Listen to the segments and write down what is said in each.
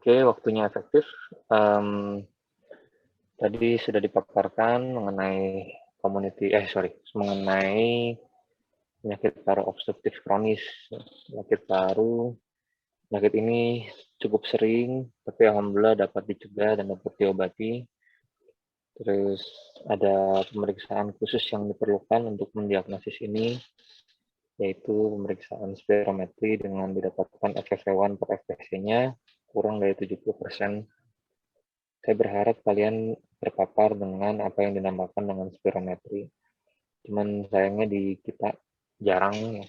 Oke, waktunya efektif. Tadi sudah dipaparkan mengenai mengenai penyakit paru obstruktif kronis. Penyakit paru, penyakit ini cukup sering, tapi alhamdulillah dapat dicegah dan dapat diobati. Terus ada pemeriksaan khusus yang diperlukan untuk mendiagnosis ini, yaitu pemeriksaan spirometri dengan didapatkan FFV1 per FVC-nya kurang dari 70%. Saya berharap kalian terpapar dengan apa yang dinamakan dengan spirometri. Cuman sayangnya di kita jarang ya.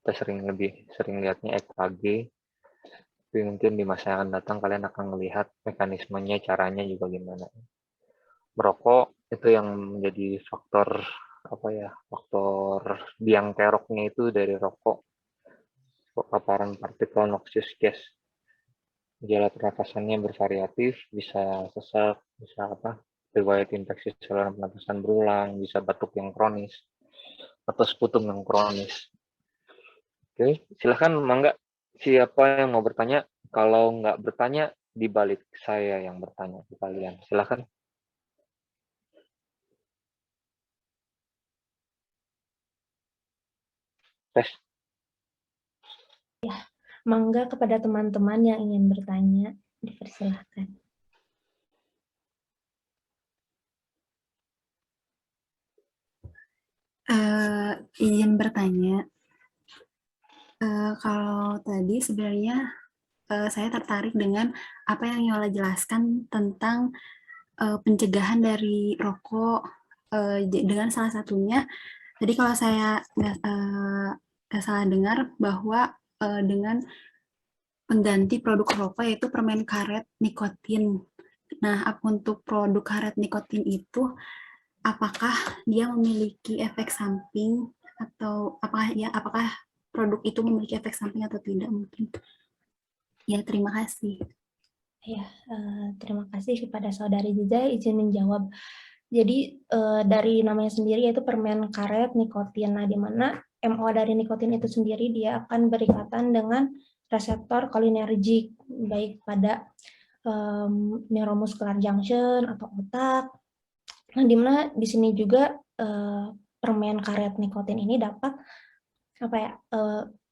Kita lebih sering lihatnya EKG. Tapi mungkin di masa yang akan datang kalian akan melihat mekanismenya, caranya juga gimana. Merokok itu yang menjadi faktor biang keroknya itu dari rokok, paparan partikel noxious gas. Gejala pernapasannya bervariatif, bisa sesak, bisa riwayat infeksi saluran pernapasan berulang, bisa batuk yang kronis, atau sputum yang kronis. Oke, silahkan Mangga, siapa yang mau bertanya? Kalau nggak bertanya, di balik saya yang bertanya ke kalian. Silahkan. Tes. Mangga kepada teman-teman yang ingin bertanya, dipersilahkan. Izin bertanya, kalau tadi sebenarnya saya tertarik dengan apa yang Yola jelaskan tentang pencegahan dari rokok, dengan salah satunya, tadi kalau saya nggak salah dengar bahwa dengan pengganti produk rokok yaitu permen karet nikotin. Nah, untuk produk karet nikotin itu, apakah dia memiliki efek samping atau apakah produk itu memiliki efek samping atau tidak mungkin? Ya, terima kasih. Ya, terima kasih kepada Saudari Zizai, izin menjawab. Jadi dari namanya sendiri yaitu permen karet nikotin. Nah, di mana MO dari nikotin itu sendiri dia akan berikatan dengan reseptor kolinergik, baik pada neuromuscular junction atau otak. Nah, di mana di sini juga permen karet nikotin ini dapat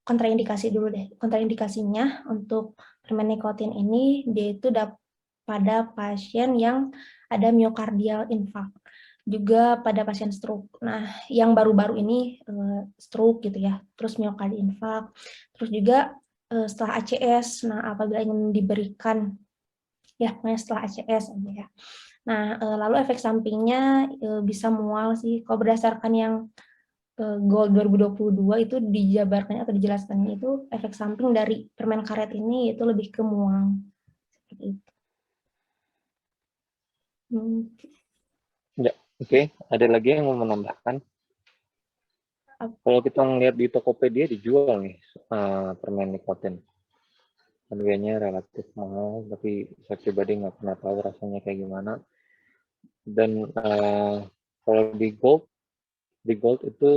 kontraindikasi dulu deh. Kontraindikasinya untuk permen nikotin ini dia itu pada pasien yang ada myocardial infarct, juga pada pasien stroke. Nah, yang baru-baru ini stroke gitu ya, terus myocardial infarct, terus juga setelah ACS. Nah, apabila ingin diberikan ya, setelah ACS aja ya. Nah, lalu efek sampingnya bisa mual sih. Kalau berdasarkan yang Gold 2022 itu dijabarkannya atau dijelaskannya itu efek samping dari permen karet ini itu lebih ke mual. Seperti itu. Ya, oke. Ada lagi yang mau menambahkan? Kalau kita ngelihat di Tokopedia dijual nih permen nikotin. Harganya relatif mahal, tapi saya pribadi nggak pernah tahu rasanya kayak gimana. Dan kalau di Gold itu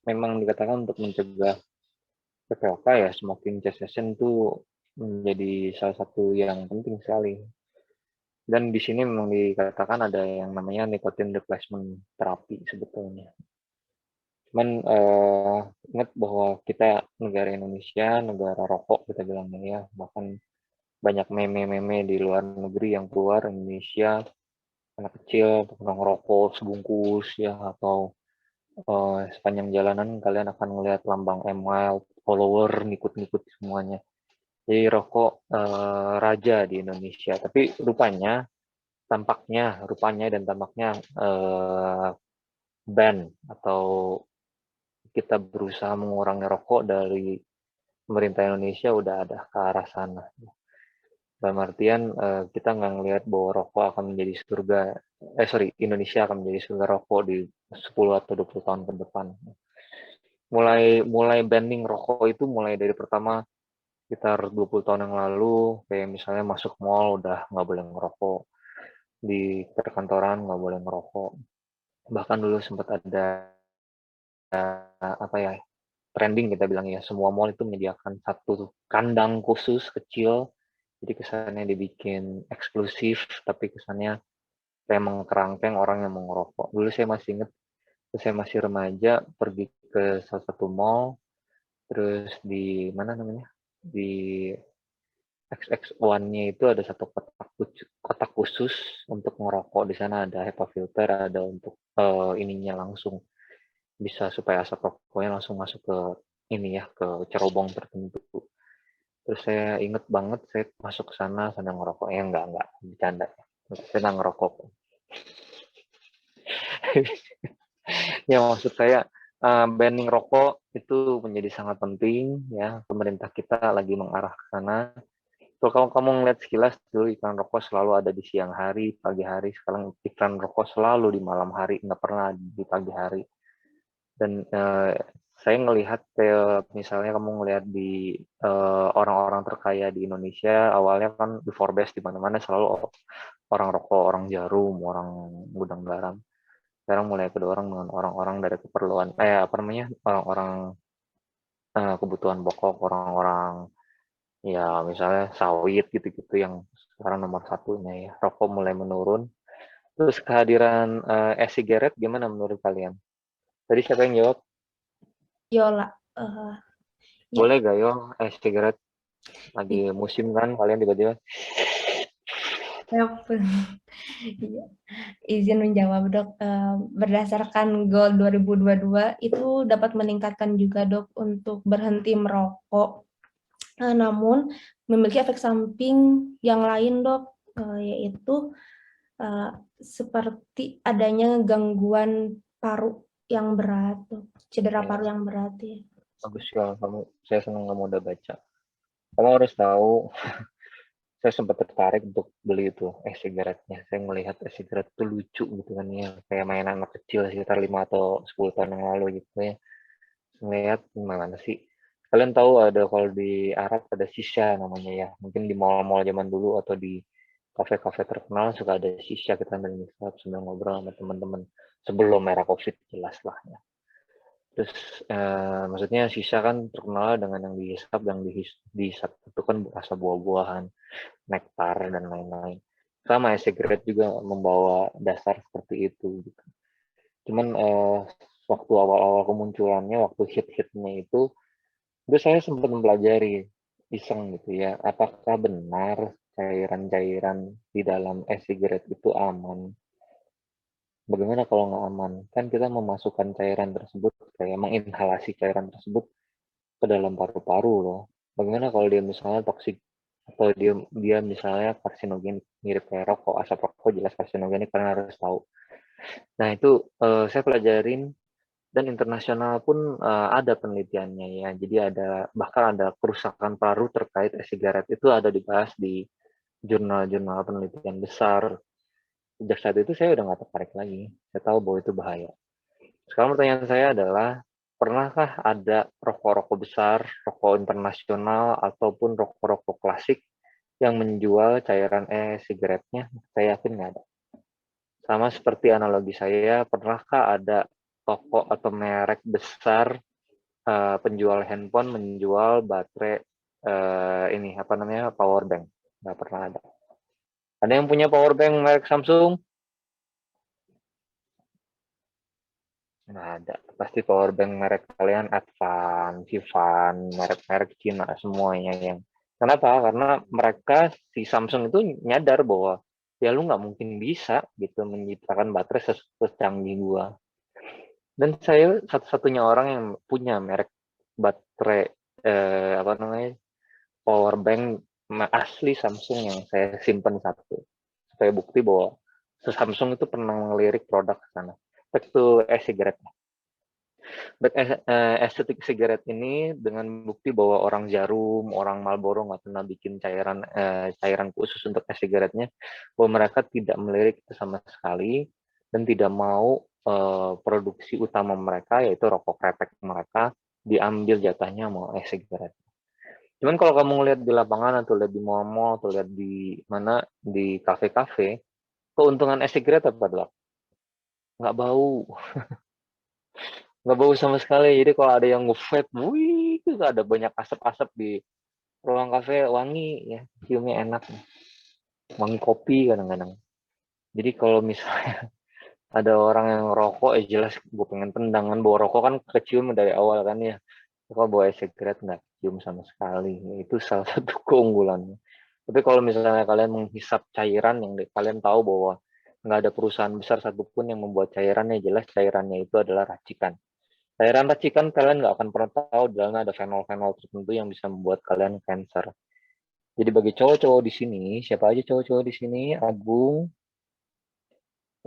memang dikatakan untuk mencegah PPOK ya, smoking cessation itu menjadi salah satu yang penting sekali. Dan di sini memang dikatakan ada yang namanya nicotine replacement therapy sebetulnya. Cuman ingat bahwa kita negara Indonesia, negara rokok kita bilangnya ya, bahkan banyak meme-meme di luar negeri yang keluar Indonesia, anak kecil ngerokok sebungkus ya, atau sepanjang jalanan kalian akan melihat lambang mile, follower, ngikut-ngikut semuanya. Jadi rokok raja di Indonesia. Tapi tampaknya ban atau kita berusaha mengurangi rokok dari pemerintah Indonesia udah ada ke arah sana. Dalam artian kita nggak ngelihat bahwa rokok akan menjadi Indonesia akan menjadi surga rokok di 10 atau 20 tahun ke depan. Mulai banning rokok itu mulai dari pertama sekitar 20 tahun yang lalu, kayak misalnya masuk mall udah nggak boleh ngerokok, di perkantoran nggak boleh ngerokok. Bahkan dulu sempat ada trending kita bilang ya, semua mall itu menyediakan satu kandang khusus kecil Jadi kesannya dibikin eksklusif, tapi kesannya kayak mengkerangkeng orang yang mau ngerokok. Dulu saya masih inget, saya masih remaja, pergi ke salah satu mall, terus di mana namanya, di XX1-nya itu ada satu kotak khusus untuk ngerokok. Di sana ada HEPA filter, ada untuk ininya langsung bisa supaya asap rokoknya langsung masuk ke ini ya, ke cerobong tertentu. Terus saya inget banget saya masuk ke sana sambil ngerokok. Ya enggak bercanda. Saya nggak ngerokok. Ya maksud saya banning rokok itu menjadi sangat penting ya. Pemerintah kita lagi mengarah ke sana. Kalau kamu ngeliat sekilas dulu iklan rokok selalu ada di siang hari, pagi hari. Sekarang iklan rokok selalu di malam hari, nggak pernah di pagi hari. Dan saya ngelihat misalnya kamu ngelihat di orang-orang terkaya di Indonesia, awalnya kan di Forbes di mana-mana selalu orang rokok, orang jarum, orang gudang garam. Sekarang mulai kedorong dengan orang-orang dari keperluan, apa namanya, orang-orang kebutuhan pokok, orang-orang ya misalnya sawit gitu-gitu yang sekarang nomor satunya ya. Rokok mulai menurun. Terus kehadiran e-cigarette gimana menurut kalian? Tadi siapa yang jawab? Yola. Ya. Boleh gak yo e-cigarette? Lagi musim kan kalian tiba-tiba. Iya. Izin menjawab dok, berdasarkan goal 2022 itu dapat meningkatkan juga dok untuk berhenti merokok. Namun memiliki efek samping yang lain dok, yaitu seperti adanya gangguan paru yang berat, cedera paru yang berat ya. Bagus ya saya senang kamu udah baca. Kamu harus tahu, saya sempat tertarik untuk beli itu e-cigarette-nya. Saya melihat e-cigarette itu lucu gitu kan ya, kayak mainan anak kecil sekitar 5 atau 10 tahun yang lalu gitu ya. Melihat gimana sih? Kalian tahu ada kalau di Arab ada shisha namanya ya. Mungkin di mall-mall zaman dulu atau di kafe-kafe terkenal suka ada shisha, kita ambil ngisap sambil ngobrol sama teman-teman. Sebelum era COVID jelas lah ya. Terus maksudnya shisha kan terkenal dengan yang dihisap, dihisap itu kan rasa buah-buahan, nektar dan lain-lain. Sama e-cigarette juga membawa dasar seperti itu gitu. Cuman waktu awal-awal kemunculannya, waktu hit-hitnya itu saya sempat mempelajari iseng gitu ya, apakah benar cairan-cairan di dalam e-cigarette itu aman? Bagaimana kalau nggak aman? Kan kita memasukkan cairan tersebut, kayak menginhalasi cairan tersebut ke dalam paru-paru loh. Bagaimana kalau dia misalnya toksik atau dia misalnya karsinogen, mirip kayak rokok, asap rokok jelas karsinogenik karena harus tahu. Nah itu saya pelajarin dan internasional pun ada penelitiannya ya. Jadi bahkan ada kerusakan paru terkait e-cigarette itu ada dibahas di jurnal-jurnal penelitian besar. Sejak saat itu saya udah nggak tertarik lagi. Saya tahu bahwa itu bahaya. Sekarang pertanyaan saya adalah, pernahkah ada rokok-rokok besar, rokok internasional, ataupun rokok-rokok klasik yang menjual cairan e-cigarette-nya? Saya yakin nggak ada. Sama seperti analogi saya, pernahkah ada toko atau merek besar penjual handphone menjual baterai ini apa namanya power bank? Nggak pernah ada. Ada yang punya power bank merek Samsung? Nggak ada. Pasti power bank merek kalian Advan, Vivan, merek-merek Cina semuanya yang. Kenapa? Karena mereka si Samsung itu nyadar bahwa ya lu nggak mungkin bisa gitu menciptakan baterai secanggih gua. Dan saya satu-satunya orang yang punya merek baterai apa namanya power bank asli Samsung yang saya simpan satu supaya bukti bahwa Samsung itu pernah ngelirik produk ke sana. Itu e-cigarette. Estetik cigarette ini dengan bukti bahwa orang Jarum, orang Marlboro nggak pernah bikin cairan khusus untuk e-cigarette-nya, bahwa mereka tidak melirik itu sama sekali dan tidak mau produksi utama mereka yaitu rokok kretek mereka diambil jatahnya mau e-cigarette. Cuman kalau kamu lihat di lapangan atau lihat di mall-mall atau lihat di mana di kafe-kafe, keuntungan e-cigarette apa dok? Nggak bau. Nggak bau sama sekali. Jadi kalau ada yang nge-vape, wih, itu ada banyak asap-asap di ruang kafe wangi ya, ciumnya enak, wangi kopi kadang-kadang. Jadi kalau misalnya ada orang yang ngerokok, jelas gue pengen tendang kan, bawa rokok kan kecium dari awal kan ya. Kalau bawa e-cigarette nggak cium sama sekali, itu salah satu keunggulannya. Tapi kalau misalnya kalian menghisap cairan yang kalian tahu bahwa nggak ada perusahaan besar satupun yang membuat cairannya, jelas cairannya itu adalah racikan. Cairan racikan kalian nggak akan pernah tahu di dalamnya ada fenol-fenol tertentu yang bisa membuat kalian cancer. Jadi bagi cowok-cowok di sini, siapa aja cowok-cowok di sini, Agung,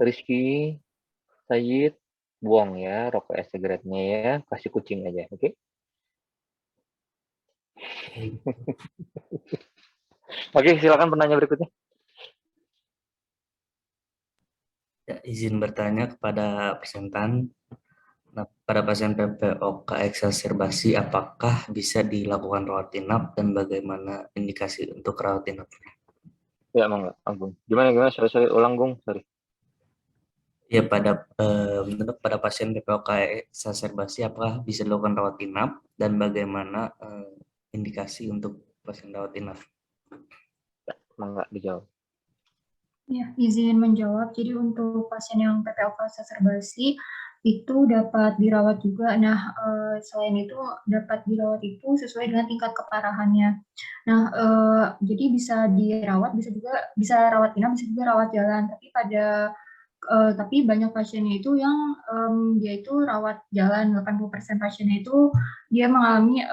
Rizky, Sayid, buang ya rokok e-cigarette-nya ya, kasih kucing aja, oke? Oke, silakan penanya berikutnya. Ya, izin bertanya kepada presentan. Nah, pada pasien PPOK eksaserbasi, apakah bisa dilakukan rawat inap dan bagaimana indikasi untuk rawat inap? Ya, Mangga, Agung. Gimana? Sorry, ulang, Gung. Sorry. Ya, menurut pada pasien PPOK eksaserbasi, apakah bisa dilakukan rawat inap dan bagaimana indikasi untuk pasien rawat inap? Mangga, dijawab. Ya, izin menjawab. Jadi untuk pasien yang PPOK eksaserbasi itu dapat dirawat juga. Nah, selain itu dapat dirawat itu sesuai dengan tingkat keparahannya. Nah, jadi bisa dirawat, bisa rawat inap, bisa juga rawat jalan. Tapi banyak pasiennya itu yang dia itu rawat jalan. 80% pasiennya itu dia mengalami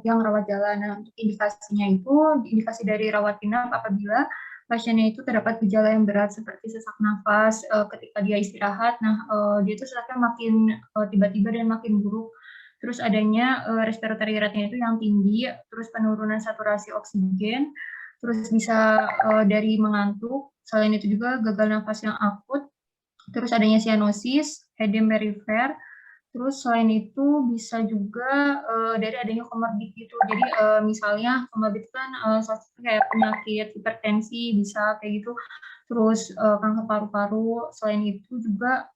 yang rawat jalan. Nah, untuk indikasi dari rawat inap apabila pasiennya itu terdapat gejala yang berat seperti sesak nafas ketika dia istirahat. Nah, dia itu sesaknya makin tiba-tiba dan makin buruk. Terus adanya respiratory rate-nya itu yang tinggi, terus penurunan saturasi oksigen, terus bisa dari mengantuk. Selain itu juga gagal nafas yang akut, terus adanya cyanosis, edem perifer. Terus selain itu bisa juga dari adanya komorbid gitu. Jadi misalnya komorbid kan kayak penyakit hipertensi bisa kayak gitu. Terus kanker paru-paru. Selain itu juga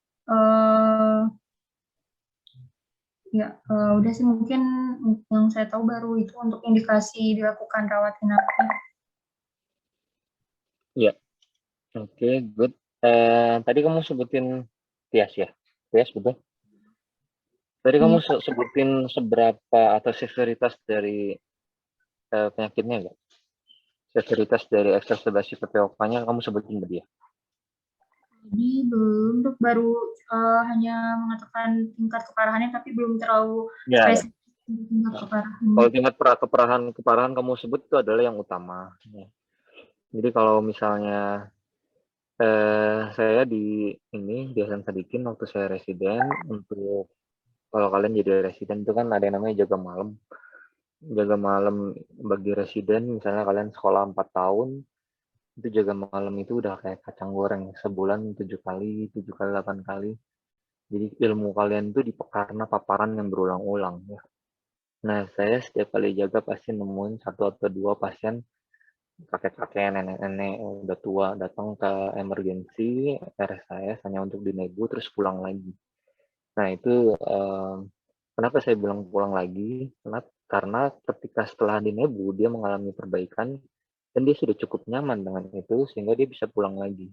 udah sih mungkin yang saya tahu baru itu untuk indikasi dilakukan rawat inap. Iya. Oke, good. Tadi kamu sebutin Tias ya? Tias, betul? Tadi kamu sebutin seberapa atau severitas dari penyakitnya nggak? Severitas dari eksaserbasi PPOK-nya kamu sebutin tadi ya? Jadi belum, baru hanya mengatakan tingkat keparahannya, tapi belum terlalu spesifik tingkat keparahan. Kalau tingkat keparahan kamu sebut itu adalah yang utama. Ya. Jadi kalau misalnya saya di Hasan Sadikin waktu saya residen, untuk kalau kalian jadi residen itu kan ada yang namanya jaga malam. Jaga malam bagi residen, misalnya kalian sekolah 4 tahun, itu jaga malam itu udah kayak kacang goreng, sebulan 7 kali, 8 kali. Jadi ilmu kalian itu karena paparan yang berulang-ulang ya. Nah, saya setiap kali jaga pasti nemuin 1 atau 2 pasien kakek-kakek, nenek-nenek udah tua datang ke emergensi RSIS hanya untuk dinebu terus pulang lagi. Nah, itu kenapa saya bilang pulang lagi? Karena ketika setelah dinebu dia mengalami perbaikan dan dia sudah cukup nyaman dengan itu sehingga dia bisa pulang lagi.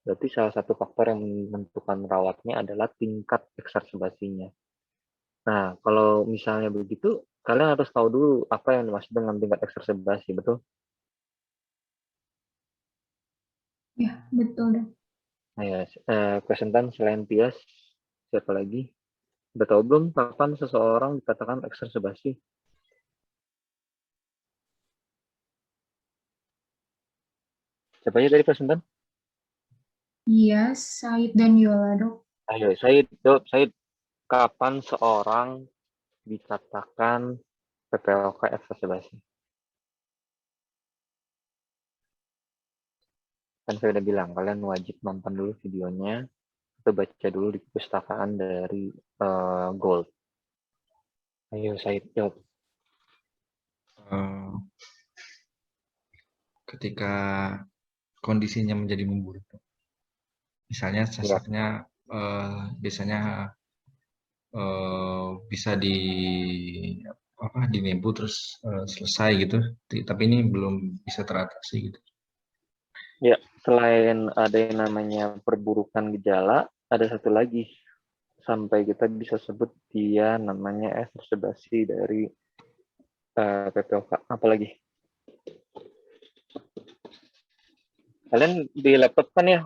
Berarti salah satu faktor yang menentukan rawatnya adalah tingkat eksaserbasinya. Nah, kalau misalnya begitu, kalian harus tahu dulu apa yang dimaksud dengan tingkat eksaserbasi, betul? Ya, betul. Nah, ya, presentan selain Tias, siapa lagi? Udah tahu belum kapan seseorang dikatakan eksaserbasi? Siapa aja tadi presentan? Iya, Said dan Yola, Dok. Ayo, Said, kapan seorang dikatakan PPOK eksaserbasi? Kan saya udah bilang, kalian wajib nonton dulu videonya, atau baca dulu di perpustakaan dari Gold. Ayo, Said, jawab. Ketika kondisinya menjadi memburuk, misalnya sesaknya biasanya bisa di nebu terus selesai gitu. Tapi ini belum bisa teratasi gitu. Ya, selain ada yang namanya perburukan gejala, ada satu lagi sampai kita bisa sebut dia namanya exacerbasi dari PPOK. Apalagi kalian di laptop kan ya,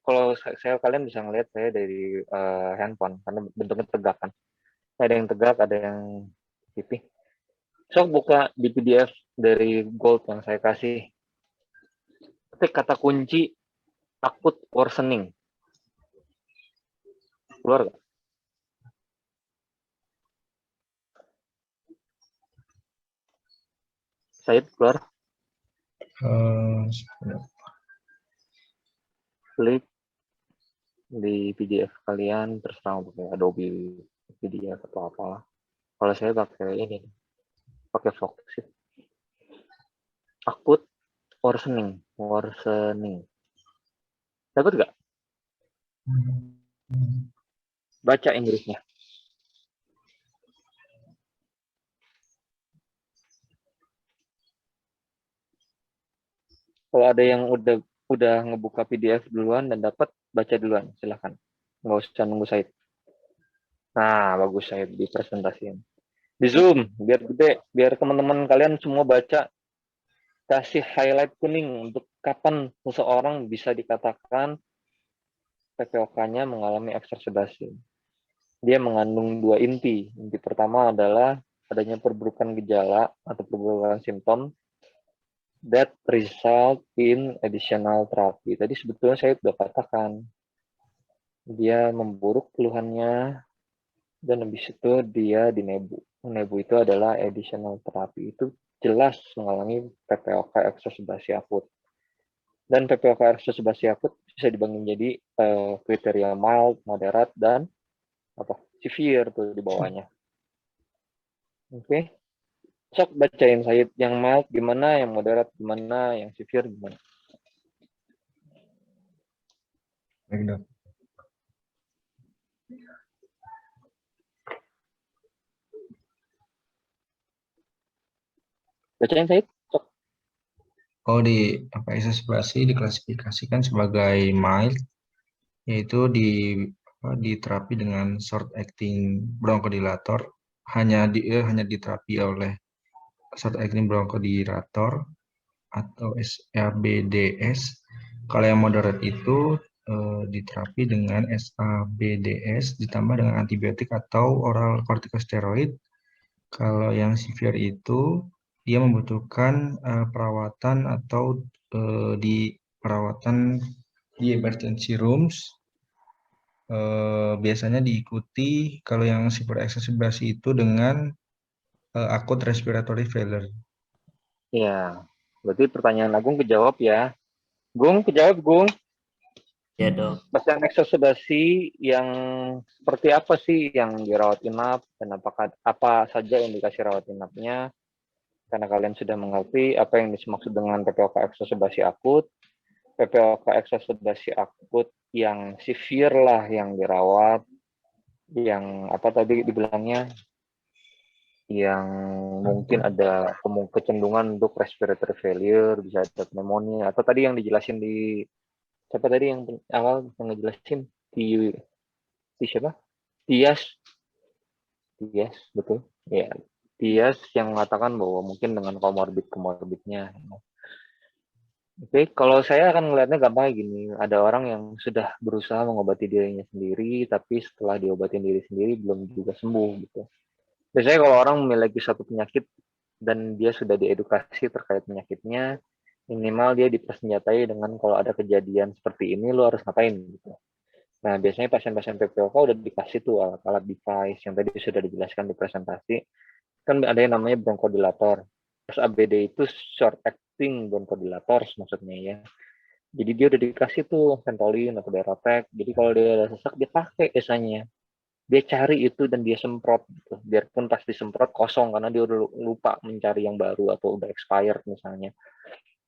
kalau saya kalian bisa ngelihat saya dari handphone karena bentuknya tegak kan. Ada yang tegak, ada yang tipis. So buka di PDF dari Gold yang saya kasih. Ketik kata kunci akut worsening. Keluar gak? Saya keluar. Klik di PDF kalian, terserah pakai Adobe PDF atau apalah. Kalau saya pakai ini, pakai Foxit. Akut worsening. Dapat gak? Baca Inggrisnya. Kalau ada yang udah ngebuka PDF duluan dan dapat, baca duluan, silahkan. Nggak usah nunggu Said. Nah, bagus Said dipresentasiin. Di Zoom, biar gede, biar teman-teman kalian semua baca. Kasih highlight kuning untuk kapan seseorang bisa dikatakan PPOK-nya mengalami exacerbasi. Dia mengandung dua inti. Inti pertama adalah adanya perburukan gejala atau perburukan simptom that result in additional therapy. Tadi sebetulnya saya sudah katakan, dia memburuk keluhannya, dan habis itu dia di nebu. Nebu itu adalah additional therapy. Itu jelas mengalami PPOK exacerbasi akut. Dan PPOK exacerbasi akut bisa dibagi menjadi kriteria mild, moderat, dan severe tuh di bawahnya. Oke. Sok bacain Said, yang mild gimana, yang moderat gimana, yang severe gimana. Baik, Dok. Bacain Said, sok. Exacerbasi diklasifikasikan sebagai mild, yaitu diterapi dengan short acting bronchodilator, hanya diterapi oleh short acting bronchodilator atau SABDS. Kalau yang moderate itu diterapi dengan SABDS ditambah dengan antibiotik atau oral corticosteroid. Kalau yang severe itu dia membutuhkan perawatan atau di perawatan di emergency rooms. Biasanya diikuti kalau yang severe exacerbasi itu dengan akut respiratory failure. Ya, berarti pertanyaan Agung kejawab ya. Gung, kejawab Gung. Ya dok. Pasien exacerbasi yang seperti apa sih yang dirawat inap, dan apakah apa saja indikasi rawat inapnya? Karena kalian sudah mengerti apa yang dimaksud dengan PPOK exacerbasi akut. PPOK exacerbasi akut yang severe lah yang dirawat, yang apa tadi dibilangnya, yang mungkin ada kecenderungan untuk respiratory failure, bisa ada pneumonia, atau tadi yang dijelasin di siapa tadi yang awal yang ngejelasin di siapa? Tias, betul ya. Tias yang mengatakan bahwa mungkin dengan komorbidnya. Oke, kalau saya akan melihatnya gampang gini, ada orang yang sudah berusaha mengobati dirinya sendiri, tapi setelah diobatin diri sendiri belum juga sembuh gitu. Biasanya kalau orang memiliki satu penyakit dan dia sudah diedukasi terkait penyakitnya, minimal dia dipersenjatai dengan kalau ada kejadian seperti ini, lo harus ngapain gitu. Nah, biasanya pasien-pasien PPOK udah dikasih tuh alat-alat device yang tadi sudah dijelaskan di presentasi. Kan ada yang namanya bronchodilator. Terus ABD itu short acting bronchodilators maksudnya ya. Jadi dia udah dikasih tuh Ventolin atau Darapek. Jadi kalau dia ada sesak, dia pakai biasanya. Dia cari itu dan dia semprot gitu. Biarpun pas disemprot kosong karena dia udah lupa mencari yang baru atau udah expired misalnya.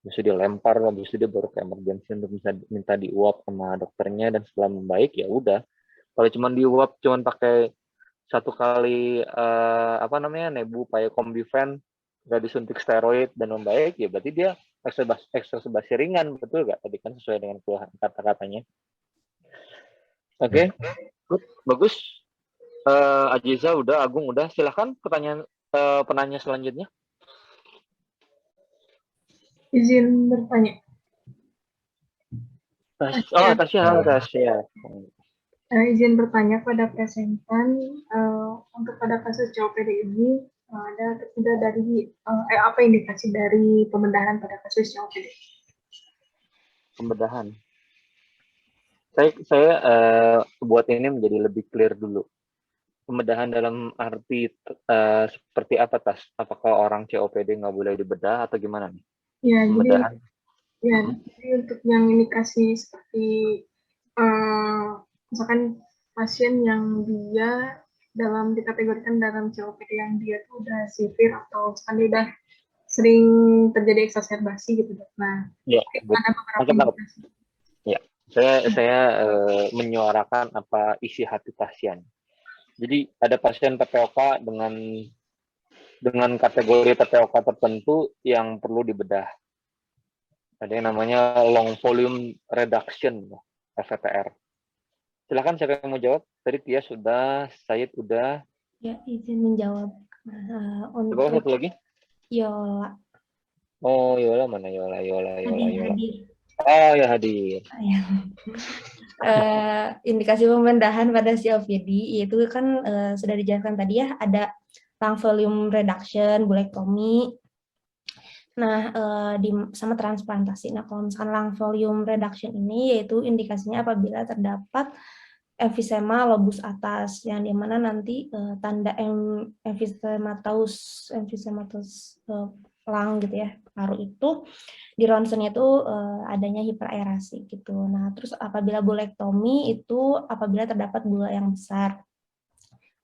Bisa dia lempar, habis itu dia baru ke emergency untuk bisa minta diuap sama dokternya, dan setelah membaik ya udah. Kalau cuma diuap cuma pakai 1 kali, nebu Combifen, nggak disuntik steroid dan membaik, ya berarti dia ekserbasi ringan, betul nggak? Tadi kan sesuai dengan keluhan kata-katanya. Oke, good, bagus. Ajiza udah, Agung udah. Silahkan penanya selanjutnya. Izin bertanya. Tasya. Izin bertanya pada presentan, untuk pada kasus COPD ini, ada atau tidak dari, apa indikasi dari pembedahan pada kasus COPD? Pembedahan. Saya buat ini menjadi lebih clear dulu. Pembedahan dalam arti seperti apa, Tas? Apakah orang COPD nggak boleh dibedah atau gimana nih? Ya, Pembedahan. jadi untuk yang indikasi seperti misalkan pasien yang dia dikategorikan dalam COPD yang dia tuh udah severe atau misalkan dia udah sering terjadi eksaserbasi gitu, Dok. Nah, Ya, ada beberapa indikasi. Ya, saya menyuarakan apa isi hati pasien. Jadi ada pasien PPOK dengan kategori PPOK tertentu yang perlu dibedah. Ada yang namanya long volume reduction, FVTR. Silakan siapa yang mau jawab? Tadi Tia sudah, Said udah. Ya, izin menjawab. Coba satu lagi. Yola. Oh, Yola mana Yola? Hadir. Oh ya, hadir. Indikasi pembedahan pada COPD itu kan sudah dijelaskan tadi ya, ada lung volume reduction, bulektomi, sama transplantasi. Nah, kalau misalkan lung volume reduction ini yaitu indikasinya apabila terdapat emfisema lobus atas, yang dimana nanti tanda emfisematus lung gitu ya, paru itu di ronsennya itu adanya hiperaerasi gitu. Nah, terus apabila bulektomi itu apabila terdapat gula yang besar.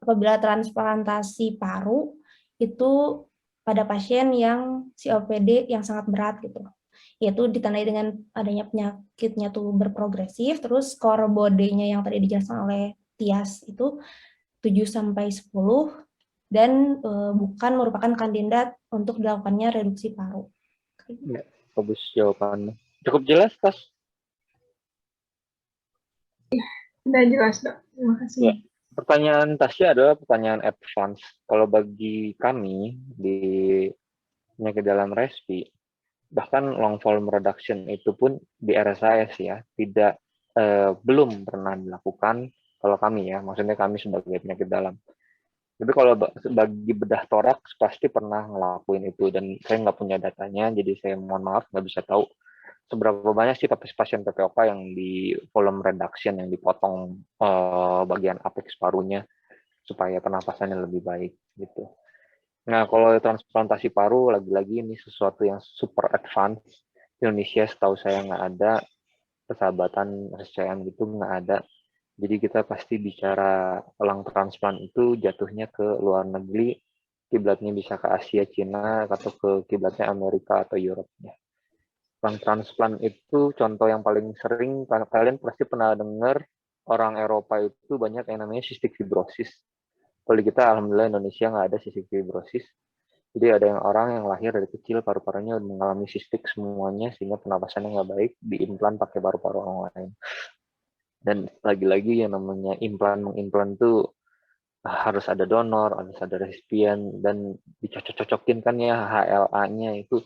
Apabila transplantasi paru itu pada pasien yang COPD yang sangat berat gitu. Yaitu ditandai dengan adanya penyakitnya tuh berprogresif, terus skor Bode-nya yang tadi dijelaskan oleh Tias itu 7-10 dan bukan merupakan kandidat untuk dilakukannya reduksi paru. Ya, bagus jawabannya. Cukup jelas, Tas? Sudah jelas, Dok. Terima kasih. Ya. Pertanyaan Tasya adalah pertanyaan advance. Kalau bagi kami di penyakit dalam respi, bahkan long volume reduction itu pun di RSIS ya, belum pernah dilakukan kalau kami ya, maksudnya kami sebagai penyakit dalam. Tapi kalau bagi bedah toraks pasti pernah ngelakuin itu, dan saya nggak punya datanya, jadi saya mohon maaf nggak bisa tahu seberapa banyak sih pasien PPOK yang di volume reduction, yang dipotong bagian apex parunya supaya pernapasannya lebih baik gitu. Nah, kalau transplantasi paru lagi-lagi ini sesuatu yang super advance. Indonesia setahu saya nggak ada, persahabatan RSCM gitu nggak ada. Jadi kita pasti bicara lung transplant itu jatuhnya ke luar negeri, kiblatnya bisa ke Asia, Cina, atau ke kiblatnya Amerika atau Eropa. Lung transplant itu contoh yang paling sering, kalian pasti pernah dengar orang Eropa itu banyak yang namanya cystic fibrosis. Kalau di kita, alhamdulillah Indonesia nggak ada cystic fibrosis. Jadi ada orang yang lahir dari kecil paru-parunya mengalami cystic semuanya, sehingga pernapasannya nggak baik, diimplan pakai paru-paru orang lain. Dan lagi-lagi yang namanya mengimplan tuh harus ada donor, harus ada resipien, dan dicocok-cocokin kan ya HLA-nya itu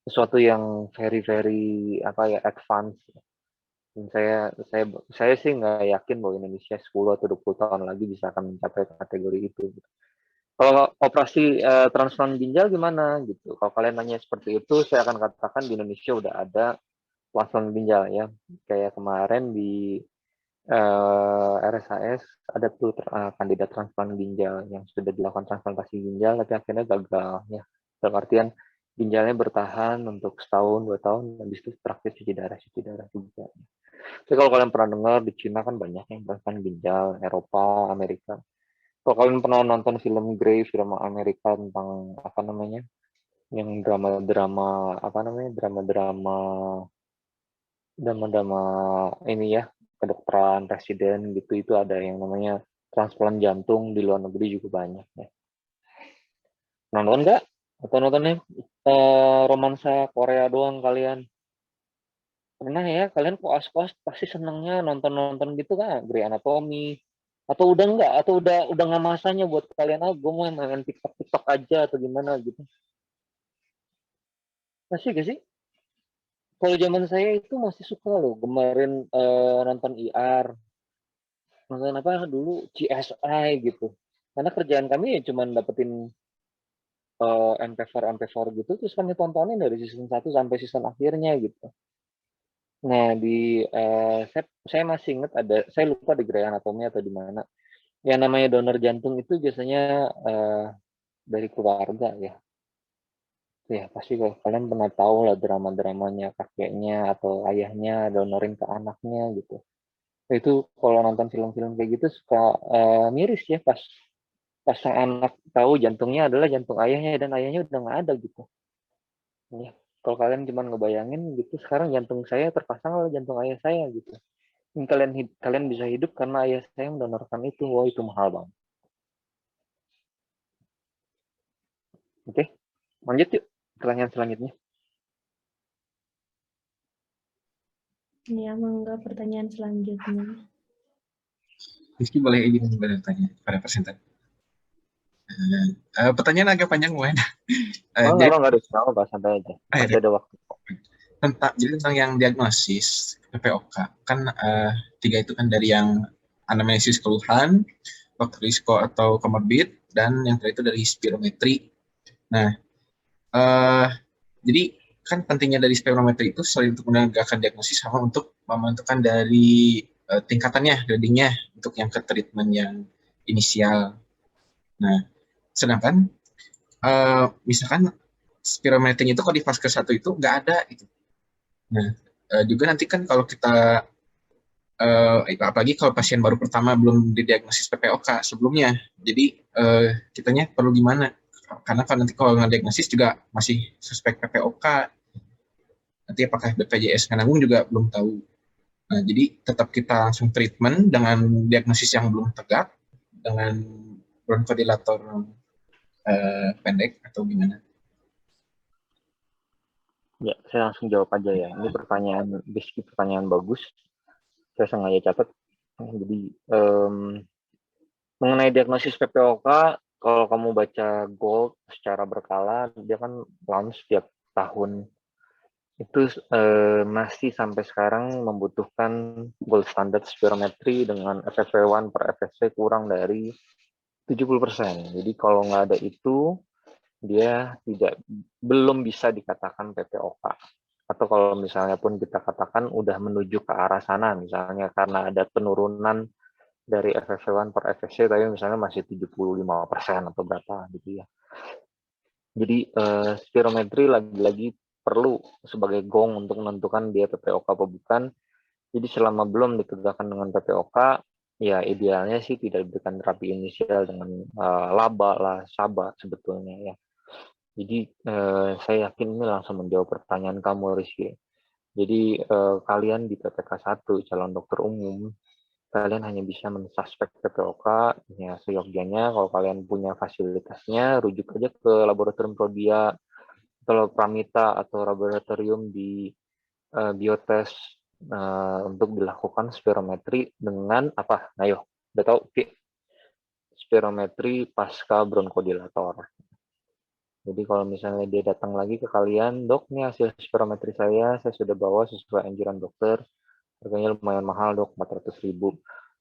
sesuatu yang very advance. Dan saya sih nggak yakin bahwa Indonesia 10 atau 20 tahun lagi bisa akan mencapai kategori itu. Kalau operasi transplant ginjal gimana gitu? Kalau kalian nanya seperti itu, saya akan katakan di Indonesia udah ada transplant ginjal ya. Kayak kemarin di RSAS ada tuh kandidat transplant ginjal yang sudah dilakukan transplantasi ginjal tapi akhirnya gagal ya. Dalam artian ginjalnya bertahan untuk setahun 2 tahun, habis itu terakhir cuci darah juga. Jadi kalau kalian pernah dengar di Cina kan banyak yang transplant ginjal, Eropa, Amerika. Kalau kalian pernah nonton film Grey, film Amerika tentang yang drama ini ya, kedokteran residen gitu, itu ada yang namanya transplant jantung di luar negeri juga banyak ya. Nonton nggak? Atau nontonnya romansa Korea doang kalian? Pernah ya, kalian koas-koas pasti senengnya nonton-nonton gitu kan, Grey Anatomy. Atau udah enggak? Atau udah nggak masanya buat kalian, gue mau main TikTok aja atau gimana gitu. Masih gak sih? Kalau zaman saya itu masih suka loh, gemarin nonton IR. Nonton apa dulu, CSI gitu. Karena kerjaan kami ya cuman dapetin MP4 gitu, terus kami tontonin dari season 1 sampai season akhirnya gitu. Nah, saya masih ingat saya lupa di Grey Anatomy atau di mana. Yang namanya donor jantung itu biasanya dari keluarga ya. Ya, pasti kalau kalian pernah tahu lah drama-dramanya kakeknya atau ayahnya donorin ke anaknya gitu. Itu kalau nonton film-film kayak gitu suka miris ya pas sang anak tahu jantungnya adalah jantung ayahnya dan ayahnya udah nggak ada gitu. Ya, kalau kalian cuma ngebayangin gitu, sekarang jantung saya terpasang oleh jantung ayah saya gitu. Kalian bisa hidup karena ayah saya mendonorkan itu. Wow, itu mahal banget. Oke, lanjut yuk pertanyaan selanjutnya. Ya, mangga pertanyaan selanjutnya. Rizky boleh izin bertanya pada presenter. Pertanyaan agak panjang, Wan. Nggak ada, santai aja. Masih ada waktu. Tentang yang diagnosis PPOK, kan 3 itu kan dari yang anamnesis keluhan, faktor risiko atau komorbid, dan yang terakhir itu dari spirometri. Nah, jadi kan pentingnya dari spirometri itu selain untuk menegakkan diagnosis sama untuk menentukan dari tingkatannya, gradingnya untuk yang ke treatment yang inisial. Nah, sedangkan misalkan spirometri itu kalau di fase ke-1 itu nggak ada itu. Nah, juga nanti kan kalau kita apalagi kalau pasien baru pertama belum didiagnosis PPOK sebelumnya, jadi kitanya perlu gimana? Karena kalau nanti kalau diagnosis juga masih suspek PPOK, nanti apakah BPJS nanggung juga belum tahu. Nah, jadi tetap kita langsung treatment dengan diagnosis yang belum tegak, dengan bronkodilator pendek atau gimana? Ya, saya langsung jawab aja ya. Ini pertanyaan bagus. Saya sengaja catat. Jadi mengenai diagnosis PPOK, kalau kamu baca Gold secara berkala, dia kan launch setiap tahun. Itu masih sampai sekarang membutuhkan gold standard spirometri dengan FFV1 per FSC kurang dari 70%. Jadi kalau nggak ada itu, dia belum bisa dikatakan PPOK. Atau kalau misalnya pun kita katakan udah menuju ke arah sana, misalnya karena ada penurunan dari FFV1 per FSC, tapi misalnya masih 75% atau berapa gitu ya. Jadi spirometri lagi-lagi perlu sebagai gong untuk menentukan dia PPOK apa bukan. Jadi selama belum ditegakkan dengan PPOK, ya idealnya sih tidak diberikan terapi inisial dengan LABA lah, SABA sebetulnya ya. Jadi saya yakin ini langsung menjawab pertanyaan kamu, Rizky. Jadi kalian di PPK 1 calon dokter umum, kalian hanya bisa mensuspek PPOK ya seyogyanya. Kalau kalian punya fasilitasnya, rujuk aja ke laboratorium Prodia atau Pramita atau laboratorium di Biotes untuk dilakukan spirometri dengan apa? Nah, yuk, udah tahu? Oke. Spirometri pasca bronkodilator. Jadi kalau misalnya dia datang lagi ke kalian, dok, nih hasil spirometri saya sudah bawa sesuai anjuran dokter. Harganya lumayan mahal, dok, 400.000.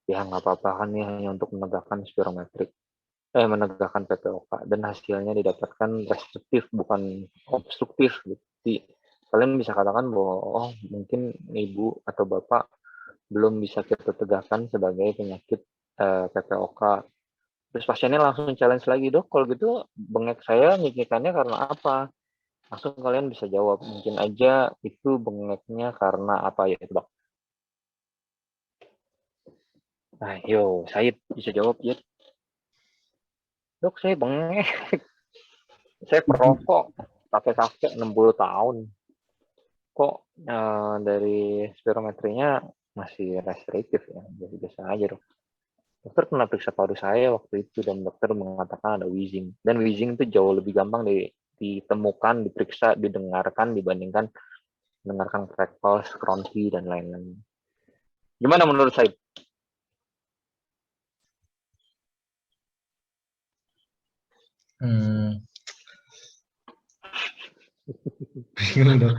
Ya nggak apa-apa kan, ya hanya untuk menegakkan spirometri. Menegakkan PPOK. Dan hasilnya didapatkan restriktif, bukan obstruktif. Jadi kalian bisa katakan bahwa, oh mungkin ibu atau bapak belum bisa kita tegakkan sebagai penyakit PPOK. Terus pasiennya langsung challenge lagi, dok, kalau gitu bengek saya nyikikannya karena apa? Langsung kalian bisa jawab, mungkin aja itu bengeknya karena apa ya, dok? Nah, saya bisa jawab ya. Dok, saya bengek. Saya perokok, kakek 60 tahun. Kok dari spirometrinya masih restriktif ya? Biasa aja, dok. dokter pernah periksa paru saya waktu itu dan dokter mengatakan ada wheezing. Dan wheezing itu jauh lebih gampang ditemukan, diperiksa, didengarkan dibandingkan mendengarkan crack pulse, Cronky, dan lain-lain. Gimana menurut saya? Gimana dok?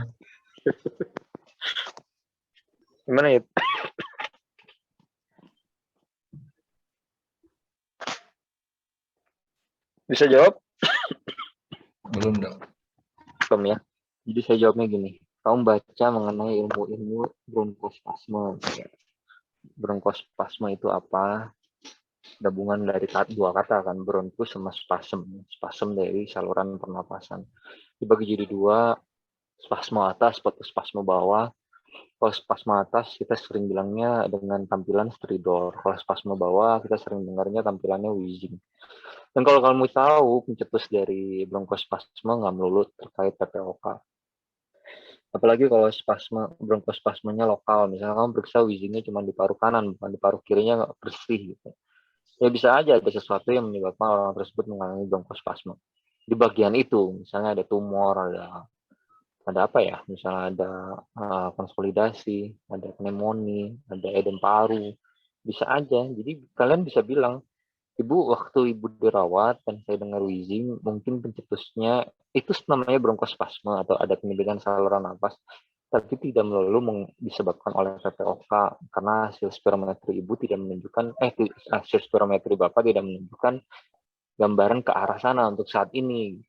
Gimana ya? Bisa jawab? Belum dok. Belum ya. Jadi saya jawabnya gini. Kamu baca mengenai ilmu-ilmu bronkospasme. Bronkospasme itu apa? Gabungan dari dua kata kan, bronkus sama spasm. Spasm dari saluran pernapasan. Dibagi jadi dua, spasme atas atau spasme bawah. Kalau spasme atas kita sering bilangnya dengan tampilan stridor. Kalau spasme bawah kita sering dengarnya tampilannya wheezing. Dan kalau kamu tahu pencetus dari bronkospasme nggak melulu terkait PPOK. Apalagi kalau bronkospasmenya lokal, misalnya kamu periksa wheezingnya cuma di paru kanan, bukan di paru kirinya nggak bersih gitu. Ya bisa aja ada sesuatu yang menyebabkan orang tersebut mengalami bronkospasme. Di bagian itu, misalnya ada tumor, ada apa ya? Misalnya ada konsolidasi, ada pneumonia, ada edem paru, bisa aja. Jadi kalian bisa bilang, Ibu, waktu Ibu dirawat dan saya dengar wheezing, mungkin pencetusnya itu namanya bronkospasme atau ada penyempitan saluran napas, tapi tidak melulu disebabkan oleh PPOK karena hasil spirometri Ibu tidak menunjukkan, hasil spirometri Bapak tidak menunjukkan gambaran ke arah sana untuk saat ini.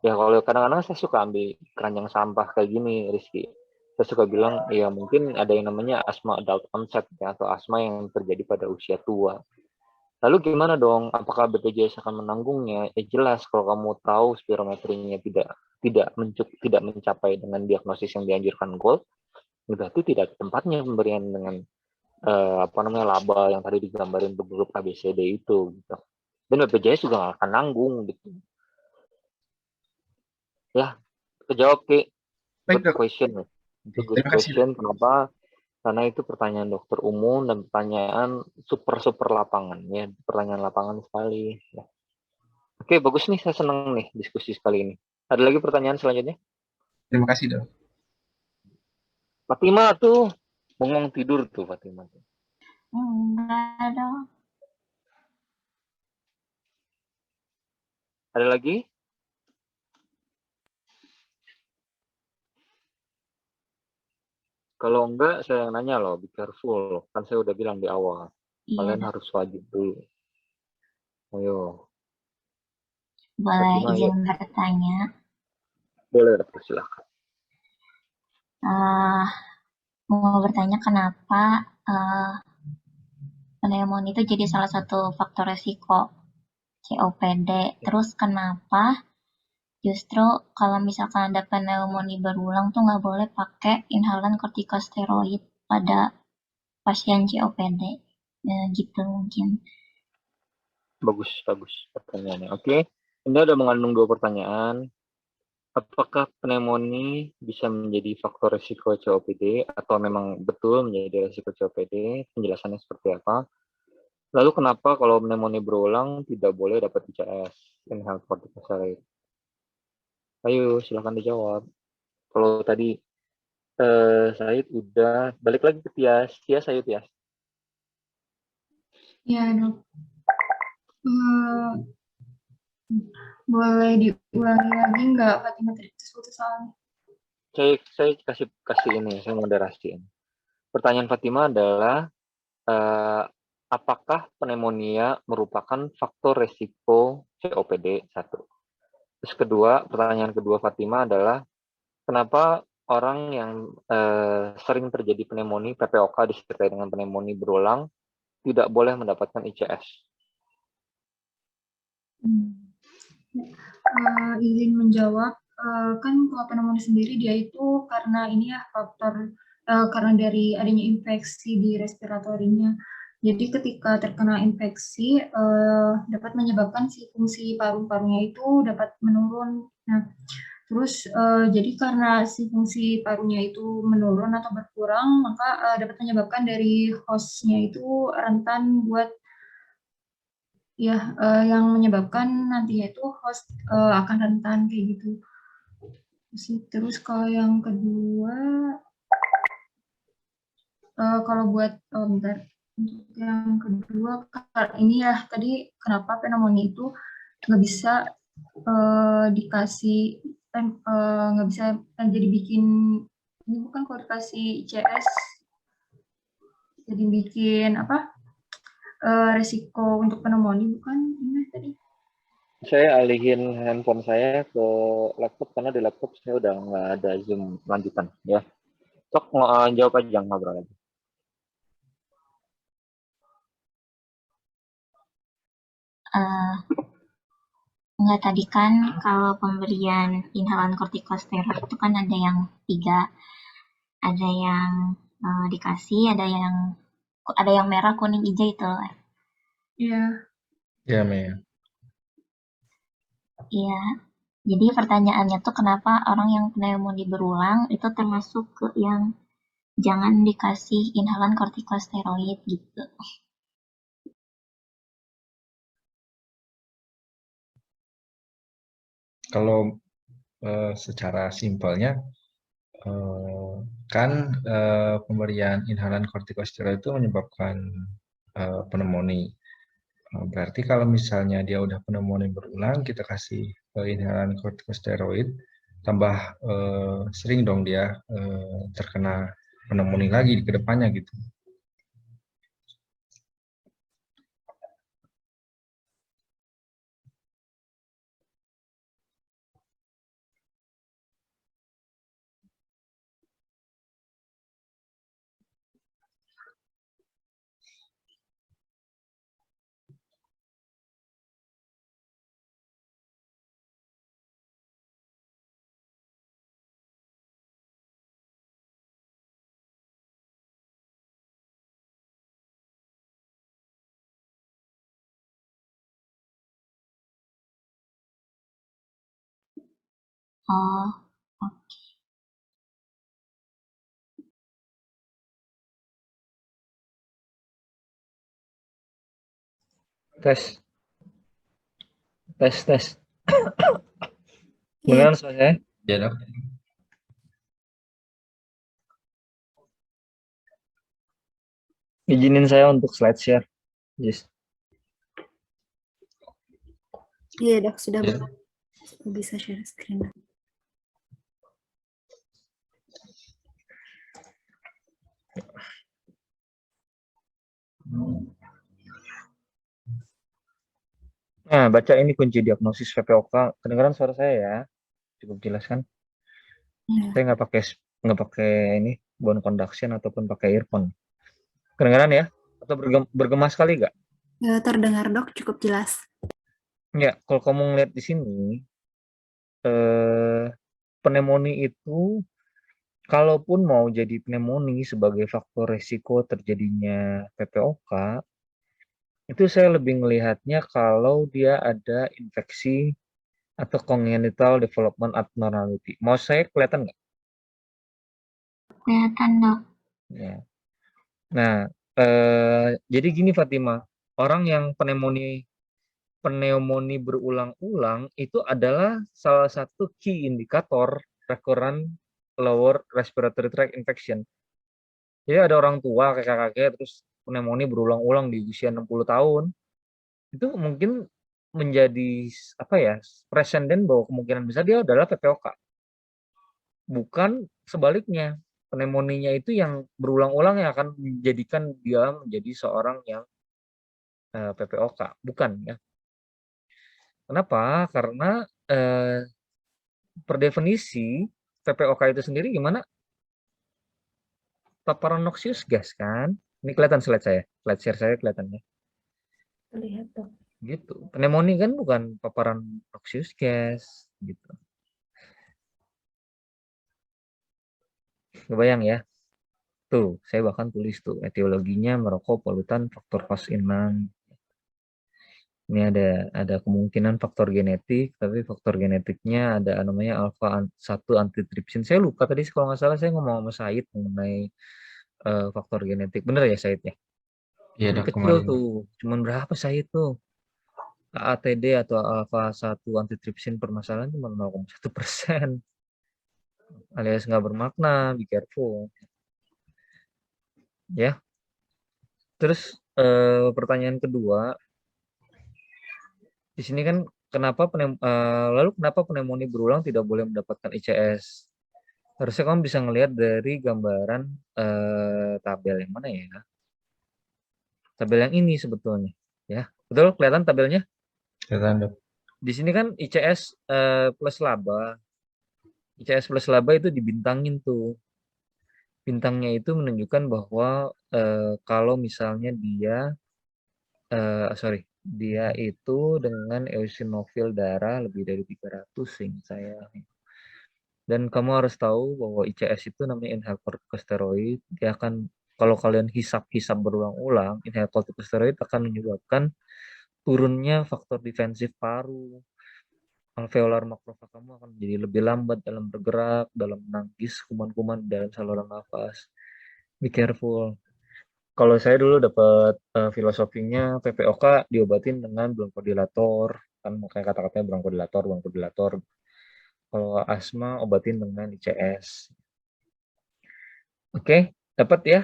Ya kalau kadang-kadang saya suka ambil keranjang sampah kayak gini, Rizky. Saya suka bilang, ya mungkin ada yang namanya asma adult onset ya, atau asma yang terjadi pada usia tua. Lalu gimana dong? Apakah BPJS akan menanggungnya? Ya jelas kalau kamu tahu spirometrinya tidak mencapai dengan diagnosis yang dianjurkan gold, berarti tidak tempatnya pemberian dengan laba yang tadi digambarin untuk grup ABCD itu. Gitu. Dan BPJS juga nggak akan nanggung gitu. Ya, terjawab Ki. Good question. Itu good question. Kenapa? Karena itu pertanyaan dokter umum dan pertanyaan super lapangan ya, pertanyaan lapangan sekali. Ya. Oke, bagus nih, saya senang nih diskusi sekali ini. Ada lagi pertanyaan selanjutnya? Terima kasih dok. Fatima tuh bengong tidur tuh Fatima tuh. Enggak dong. Ada lagi? Kalau enggak, saya yang nanya loh, be careful. Kan saya udah bilang di awal. Kalian harus wajib dulu. Ayo. Boleh Fatima, izin bertanya? Boleh, silakan. Mau bertanya kenapa pneumonia itu jadi salah satu faktor resiko COPD. Terus kenapa justru kalau misalkan ada pneumonia berulang tuh nggak boleh pakai inhalan kortikosteroid pada pasien COPD. Gitu mungkin. Bagus pertanyaannya. Oke, ini ada mengandung dua pertanyaan. Apakah pneumonia bisa menjadi faktor risiko COPD atau memang betul menjadi risiko COPD? Penjelasannya seperti apa? Lalu kenapa kalau pneumonia berulang tidak boleh dapat ICS, inhaled corticosteroid? Ayo, silahkan dijawab. Kalau tadi Said udah balik lagi ke Tias. Ayo Tias. Ya dok. Boleh diulangi lagi nggak Fatima tadi putus soalnya? Saya kasih ini, saya moderasiin. Pertanyaan Fatima adalah apakah pneumonia merupakan faktor resiko COPD? Satu. Terus pertanyaan kedua Fatima adalah kenapa orang yang sering terjadi pneumonia PPOK disertai dengan pneumonia berulang tidak boleh mendapatkan ICS? Izin menjawab, kan kalau pneumonia sendiri dia itu karena ini ya faktor karena dari adanya infeksi di respiratorinya. Jadi ketika terkena infeksi dapat menyebabkan si fungsi paru-parunya itu dapat menurun. Nah, terus jadi karena si fungsi parunya itu menurun atau berkurang, maka dapat menyebabkan dari hostnya itu rentan buat ya yang menyebabkan nantinya itu host akan rentan kayak gitu. Terus kalau yang kedua, kalau buat bentar, untuk yang kedua ini ya tadi kenapa pneumonia itu nggak bisa dikasih nggak bisa jadi bikin ini bukan kalau dikasih ICS jadi bikin apa resiko untuk pneumonia bukan ini tadi. Saya alihin handphone saya ke laptop karena di laptop saya udah nggak ada Zoom lanjutan ya. Sok jawab aja, ngobrol aja. Enggak, tadi kan kalau pemberian inhalan kortikosteroid itu kan ada yang 3, ada yang dikasih, ada yang merah, kuning, hijau itu loh. Iya. Ya, Mei. Iya. Jadi pertanyaannya tuh kenapa orang yang pneumonia berulang itu termasuk ke yang jangan dikasih inhalan kortikosteroid gitu. Kalau secara simpelnya kan pemberian inhalan kortikosteroid itu menyebabkan pneumonia. Berarti kalau misalnya dia udah pneumonia berulang, kita kasih inhalan kortikosteroid, tambah sering dong dia terkena pneumonia lagi ke depannya gitu. Oh, Tes. Iya, Beneran suara saya? Ya, Dok. Izinin saya untuk slide share. Yes. iya Dok, sudah Ya. bisa share screen. Nah, baca ini kunci diagnosis PPOK. Kedengaran suara saya ya? Cukup jelas kan? Iya. Saya nggak pakai ini bone conduction ataupun pakai earphone. Kedengaran ya? Atau bergema sekali nggak? Terdengar Dok, cukup jelas. Ya, kalau kamu ngeliat di sini, pneumonia itu kalaupun mau jadi pneumonia sebagai faktor resiko terjadinya PPOK, itu saya lebih melihatnya kalau dia ada infeksi atau congenital development abnormality. Mau saya kelihatan nggak? kelihatan Dok. Ya. Nah, jadi gini Fatima, orang yang pneumonia berulang-ulang itu adalah salah satu key indikator recurrent lower respiratory tract infection. Jadi ada orang tua kakek-kakek terus pneumonia berulang-ulang di usia 60 tahun. Itu mungkin menjadi apa ya? Presenden bahwa kemungkinan besar dia adalah PPOK. Bukan sebaliknya. Pneumonia itu yang berulang-ulang yang akan menjadikan dia menjadi seorang yang PPOK, bukan ya. Kenapa? Karena per definisi PPOK itu sendiri gimana? Paparan noxious gas kan? Ini kelihatan slide share saya kelihatannya. Terlihat Dok. Gitu. Pneumonia kan bukan paparan noxious gas gitu. Kebayang ya? Tuh, saya bahkan tulis tuh etiologinya merokok, polutan, faktor fast inland. Ini ada kemungkinan faktor genetik, tapi faktor genetiknya ada namanya alpha 1 antitrypsin. Saya lupa tadi kalau nggak salah saya ngomong sama Said mengenai faktor genetik. Bener ya Said ya? Iya, Dok, Kecil kemarin. tuh, cuman berapa Said tuh? AATD atau alfa 1 antitrypsin permasalahan cuma 0,1%. Alias nggak bermakna, be careful. Ya. Terus pertanyaan kedua, di sini kan lalu kenapa pneumonia berulang tidak boleh mendapatkan ICS? Harusnya kamu bisa ngelihat dari gambaran tabel yang mana ya? Tabel yang ini sebetulnya, ya. Betul kelihatan tabelnya? Kelihatan, Dok. Di sini kan ICS plus laba. ICS plus laba itu dibintangin tuh. Bintangnya itu menunjukkan bahwa kalau misalnya dia itu dengan eosinofil darah lebih dari 300 seingat saya. Dan kamu harus tahu bahwa ICS itu namanya inhaled corticosteroid. Dia akan, kalau kalian hisap-hisap berulang-ulang, inhaled corticosteroid akan menyebabkan turunnya faktor defensif paru. Alveolar makrofag kamu akan menjadi lebih lambat dalam bergerak, dalam menangkis kuman-kuman dalam saluran nafas. Be careful. Kalau saya dulu dapat filosofinya PPOK diobatin dengan bronchodilator, kan makanya kata-katanya bronchodilator. Kalau asma obatin dengan ICS. Oke, dapat ya?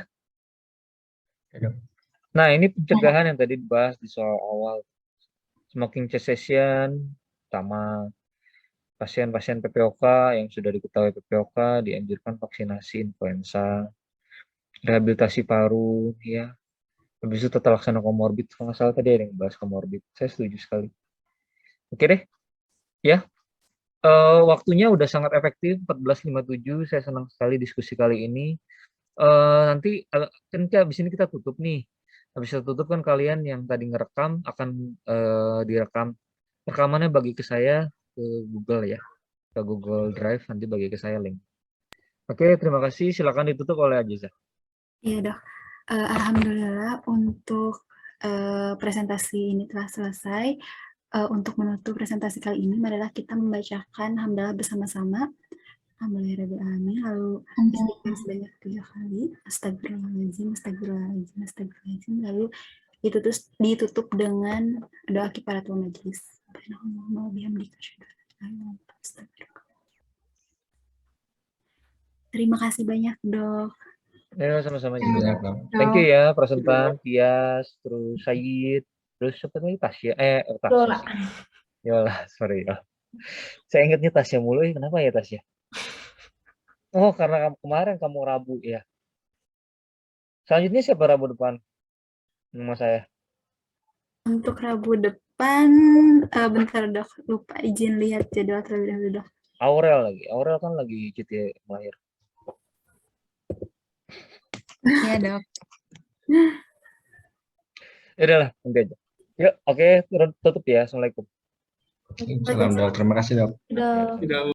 Nah, ini pencegahan yang tadi dibahas di soal awal. Smoking cessation, sama pasien-pasien PPOK yang sudah diketahui PPOK dianjurkan vaksinasi influenza, rehabilitasi paru, ya. Habis itu tata laksana komorbid, kalau nggak salah tadi ada yang bahas komorbid. Saya setuju sekali. Oke deh, ya. Waktunya udah sangat efektif, 14.57. Saya senang sekali diskusi kali ini. Nanti kan habis ini kita tutup nih. Habis kita tutup kan kalian yang tadi ngerekam akan direkam. Rekamannya bagi ke saya ke Google ya. Ke Google Drive, nanti bagi ke saya link. Oke, terima kasih. Silakan ditutup oleh Aziza. Iya, Dok. Alhamdulillah untuk presentasi ini telah selesai. Untuk menutup presentasi kali ini, marilah kita membacakan hamdalah bersama-sama. Alhamdulillahirrahmanirrahim. Lalu istighfar sebanyak 3 kali. Astagfirullahaladzim, astagfirullahaladzim, astagfirullahaladzim. Lalu ditutup dengan doa kifaratul majlis. Terima kasih banyak, Dok. Ya, sama-sama Banyak, juga. Dok. Thank you ya, Prasentan, Tias, terus Said, terus siapa lagi Tasya? Lola. Yola, sorry ya. Saya ingatnya Tasya mulu, kenapa ya Tasya? Oh, karena kemarin kamu Rabu ya. Selanjutnya siapa Rabu depan? Nama saya. Untuk Rabu depan, bentar, Dok, lupa izin lihat jadwal terlebih dahulu, Dok. Aurel lagi. Aurel kan lagi cuti lahir. Iya, Dok. Ya udahlah, nanti aja. Yuk, oke, tutup ya. Assalamualaikum. Salam, Dok. Terima kasih, Dok. Udah.